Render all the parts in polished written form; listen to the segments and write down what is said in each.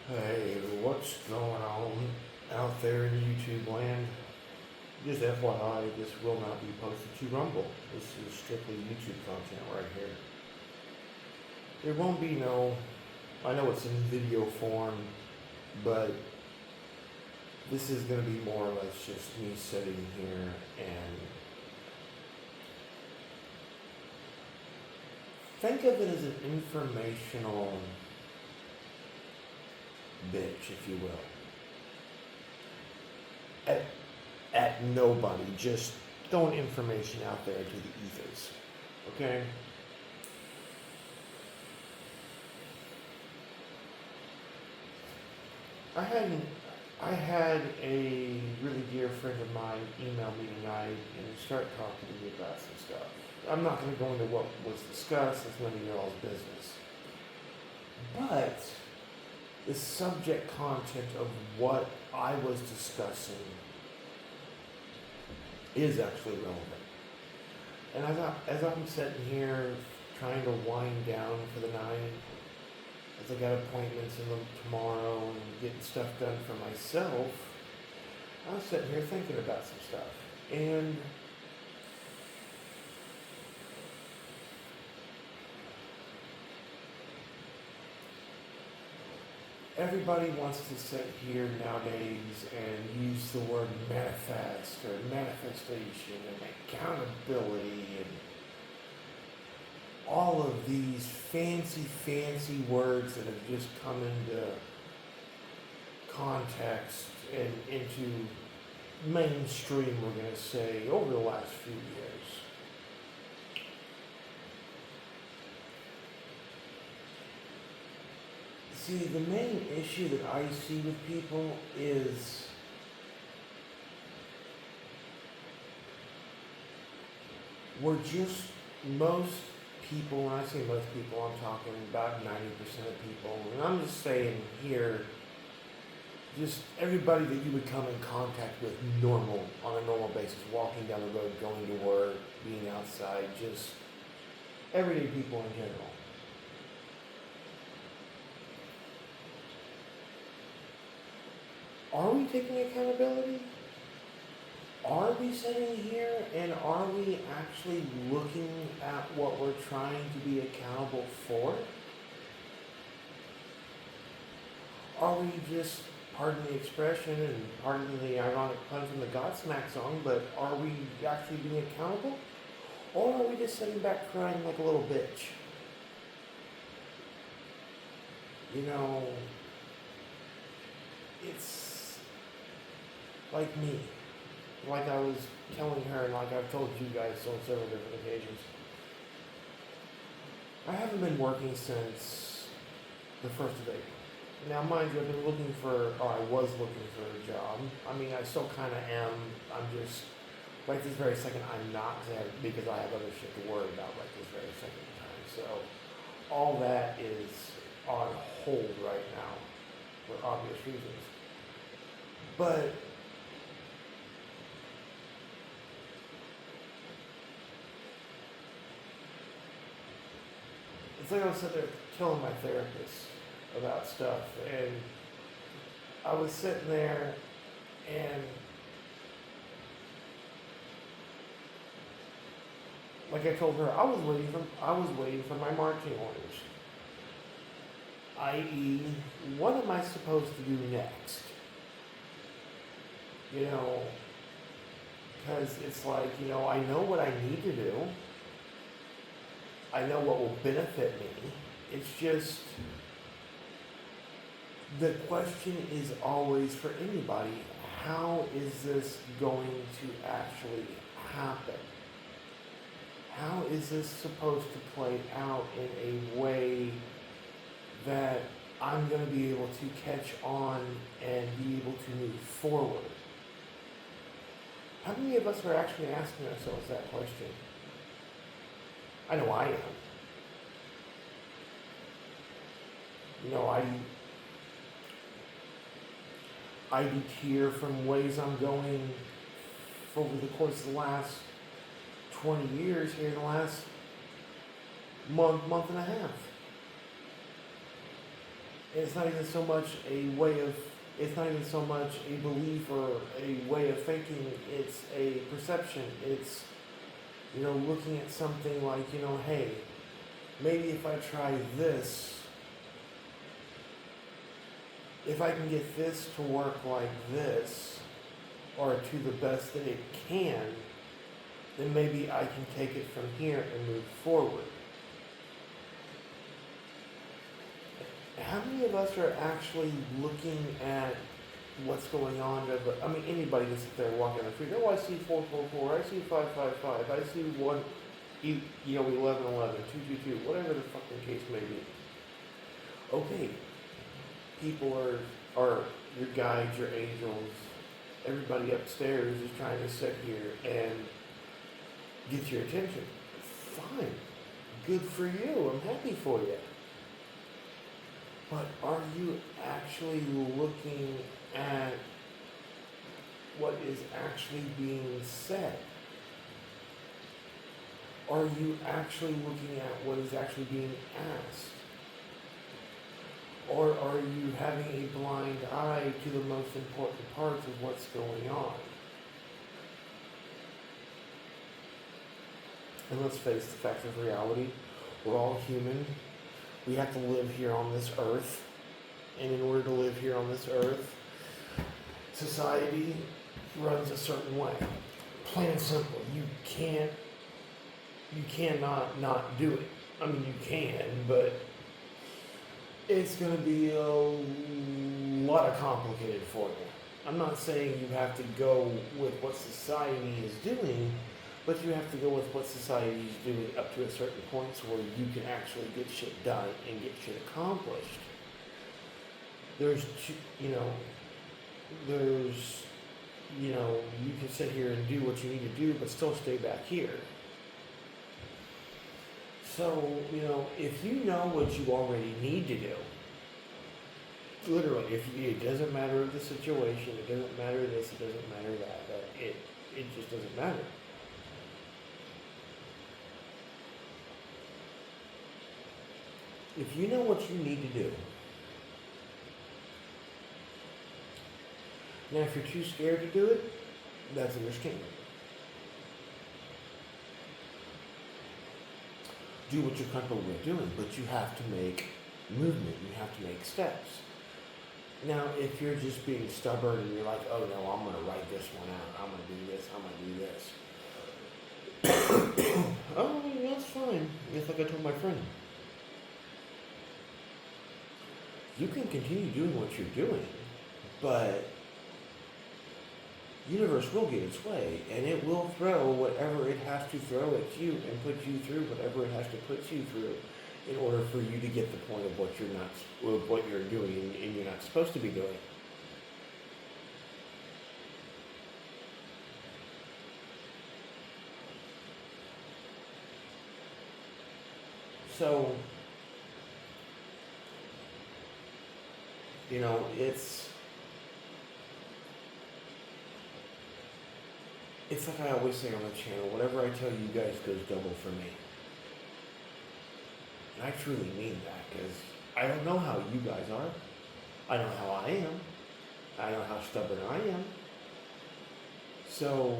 Hey, what's going on out there in YouTube land? Just FYI, this will not be posted to Rumble. This is strictly YouTube content right here. There won't be no, I know it's in video form, but this is going to be more or less just me sitting here and think of it as an informational bitch, if you will. At, at nobody, just throwing information out there to the ethers. Okay? I had I had a really dear friend of mine email me tonight and start talking to me about some stuff. I'm not going to go into what was discussed. It's none of y'all's business. But the subject content of what I was discussing is actually relevant. And as I'm sitting here trying to wind down for the night, as I got appointments in tomorrow and getting stuff done for myself, I was sitting here thinking about some stuff. And everybody wants to sit here nowadays and use the word manifest or manifestation and accountability and all of these fancy words that have just come into context and into mainstream, we're going to say, over the last few years. See, the main issue that I see with people is most people, when I say most people, I'm talking about 90% of people, and I'm just saying here, just everybody that you would come in contact with on a normal basis, walking down the road, going to work, being outside, just everyday people in general. Are we taking accountability? Are we sitting here and are we actually looking at what we're trying to be accountable for? Are we just, pardon the expression and pardon the ironic pun from the Godsmack song, but are we actually being accountable? Or are we just sitting back crying like a little bitch? You know, it's like me. Like I was telling her and like I've told you guys on several different occasions. I haven't been working since the 1st of April. Now, mind you, I was looking for a job. I mean, I still kind of am. I'm just, right this very second, I'm not because I have other shit to worry about right this very second time. So, all that is on hold right now for obvious reasons. But it's like I was sitting there telling my therapist about stuff, and I was sitting there, and like I told her, I was waiting for my marching orders, i.e., what am I supposed to do next? You know, because it's like, I know what I need to do. I know what will benefit me. It's just, the question is always for anybody, how is this going to actually happen? How is this supposed to play out in a way that I'm going to be able to catch on and be able to move forward? How many of us are actually asking ourselves that question? I know I am. I deter from ways I'm going over the course of the last 20 years here in the last month and a half. And it's not even so much it's not even so much a belief or a way of thinking, it's a perception. It's, looking at something like, hey, maybe if I try this, if I can get this to work like this, or to the best that it can, then maybe I can take it from here and move forward. How many of us are actually looking at what's going on? I mean, anybody can sit there walking on the street. Oh, I see 444. I see 555. I see 1111, 222, whatever the fucking case may be. Okay, people are your guides, your angels. Everybody upstairs is trying to sit here and get your attention. Fine, good for you. I'm happy for you. But are you actually looking at what is actually being said? Are you actually looking at what is actually being asked? Or are you having a blind eye to the most important parts of what's going on? And let's face the facts of reality. We're all human. We have to live here on this earth. And in order to live here on this earth, society runs a certain way. Plain and simple. You cannot not do it. I mean, you can, but it's going to be a lot of complicated for you. I'm not saying you have to go with what society is doing, but you have to go with what society is doing up to a certain point so where you can actually get shit done and get shit accomplished. You can sit here and do what you need to do, but still stay back here. So, if you know what you already need to do, literally, it doesn't matter the situation, it doesn't matter this, it doesn't matter that, it just doesn't matter. If you know what you need to do, now if you're too scared to do it, that's understandable. Do what you're comfortable with doing, but you have to make movement, you have to make steps. Now, if you're just being stubborn and you're like, oh no, I'm going to write this one out, I'm going to do this, I'm going to do this. Oh, that's fine. It's like I told my friend. You can continue doing what you're doing, but the universe will get its way, and it will throw whatever it has to throw at you and put you through whatever it has to put you through in order for you to get the point of what you're doing and you're not supposed to be doing. So, it's like I always say on the channel, whatever I tell you guys goes double for me. And I truly mean that, because I don't know how you guys are. I know how I am. I know how stubborn I am. So,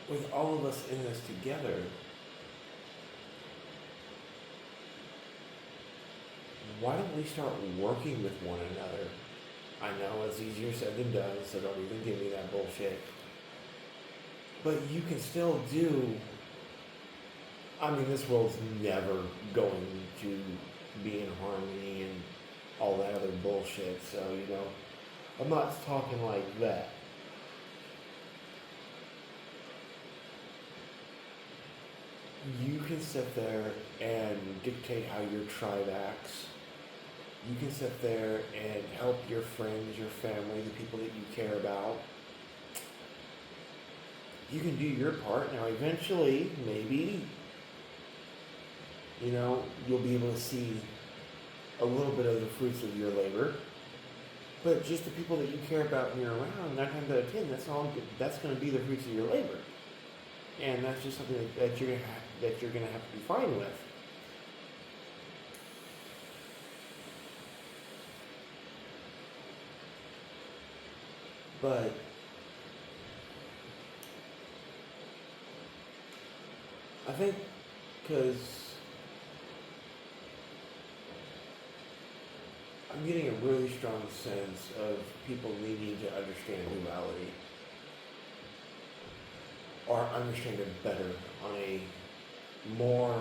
with all of us in this together, why don't we start working with one another? I know it's easier said than done, so don't even give me that bullshit. But you can still do, this world's never going to be in harmony and all that other bullshit, so, I'm not talking like that. You can sit there and dictate how your tribe acts. You can sit there and help your friends, your family, the people that you care about. You can do your part. Now, eventually, maybe, you'll be able to see a little bit of the fruits of your labor. But just the people that you care about and you're around, 9 times out of 10, that's going to be the fruits of your labor. And that's just something that you're going to have to be fine with. But I think because I'm getting a really strong sense of people needing to understand duality or understand it better on a more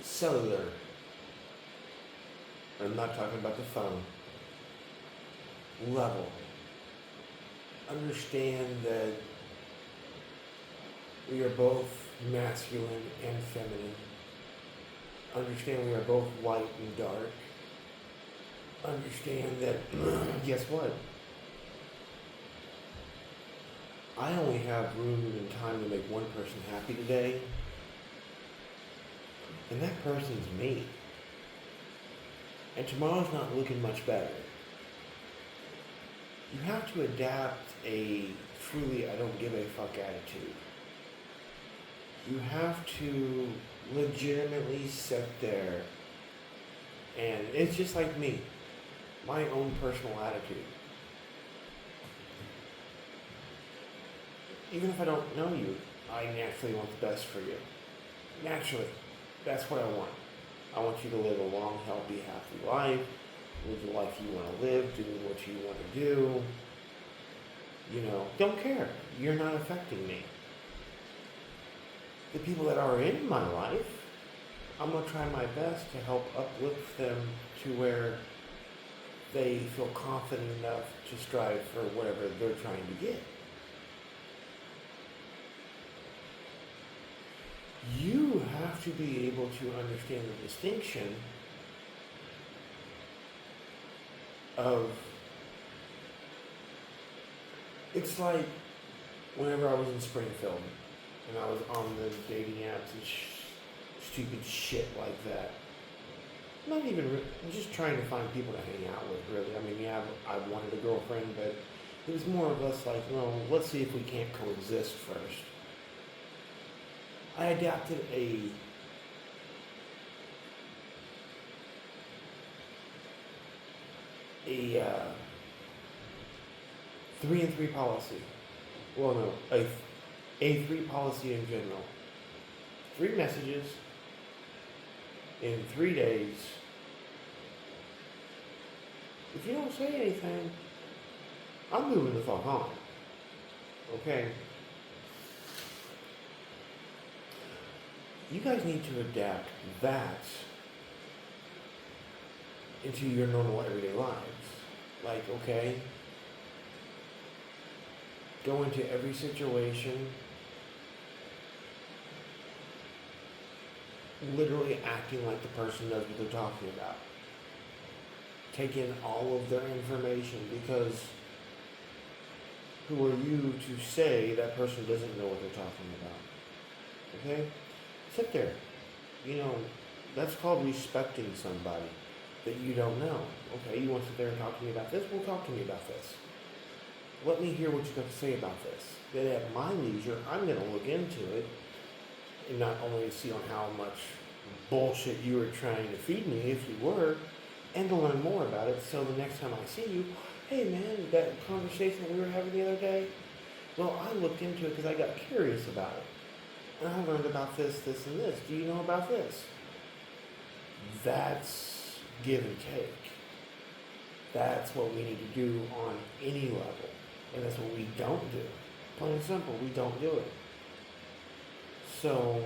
cellular. I'm not talking about the phone level. Understand that we are both masculine and feminine. Understand we are both light and dark. Understand that, guess what? I only have room and time to make one person happy today, and that person's me. And tomorrow's not looking much better. You have to adapt a truly I don't give a fuck attitude. You have to legitimately sit there, and it's just like me, my own personal attitude. Even if I don't know you, I naturally want the best for you. Naturally. That's what I want. I want you to live a long, healthy, happy life, live the life you want to live, do what you want to do. Don't care. You're not affecting me. The people that are in my life, I'm going to try my best to help uplift them to where they feel confident enough to strive for whatever they're trying to get. You have to be able to understand the distinction of, it's like whenever I was in Springfield and I was on the dating apps and stupid shit like that. Not even, I'm just trying to find people to hang out with, really. I mean, yeah, I wanted a girlfriend, but it was more of us like, well, let's see if we can't coexist first. I adapted a a 3 and 3 policy. Well, no, a 3 policy in general. 3 messages in 3 days. If you don't say anything, I'm moving the fuck on. Okay? You guys need to adapt that into your normal everyday lives. Like, okay, go into every situation literally acting like the person knows what they're talking about. Take in all of their information, because who are you to say that person doesn't know what they're talking about? Okay? Sit there. That's called respecting somebody that you don't know. Okay, you want to sit there and talk to me about this? Well, talk to me about this. Let me hear what you got to say about this. Then at my leisure, I'm going to look into it and not only see on how much bullshit you were trying to feed me, if you were, and to learn more about it, so the next time I see you, hey man, that conversation that we were having the other day, well, I looked into it because I got curious about it. And I learned about this, this, and this. Do you know about this? That's give and take. That's what we need to do on any level. And that's what we don't do. Plain and simple, we don't do it. So,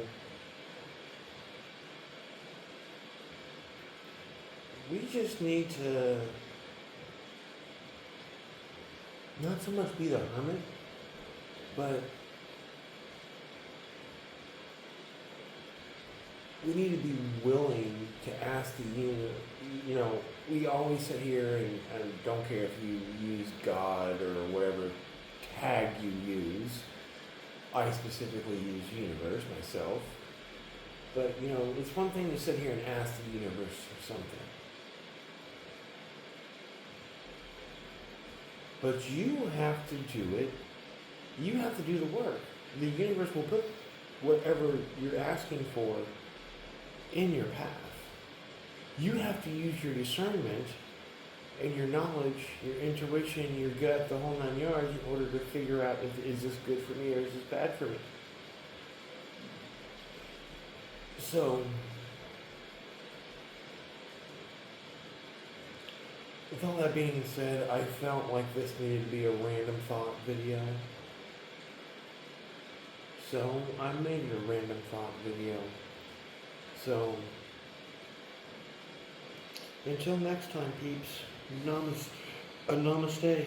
we just need to not so much be the hermit, but we need to be willing to ask the universe. We always sit here and don't care if you use God or whatever tag you use. I specifically use universe myself. But, it's one thing to sit here and ask the universe for something. But you have to do it. You have to do the work. The universe will put whatever you're asking for in your path. You have to use your discernment and your knowledge, your intuition, your gut, the whole 9 yards in order to figure out if is this good for me or is this bad for me. So, with all that being said, I felt like this needed to be a random thought video. So, I made it a random thought video. So, until next time, peeps, namaste.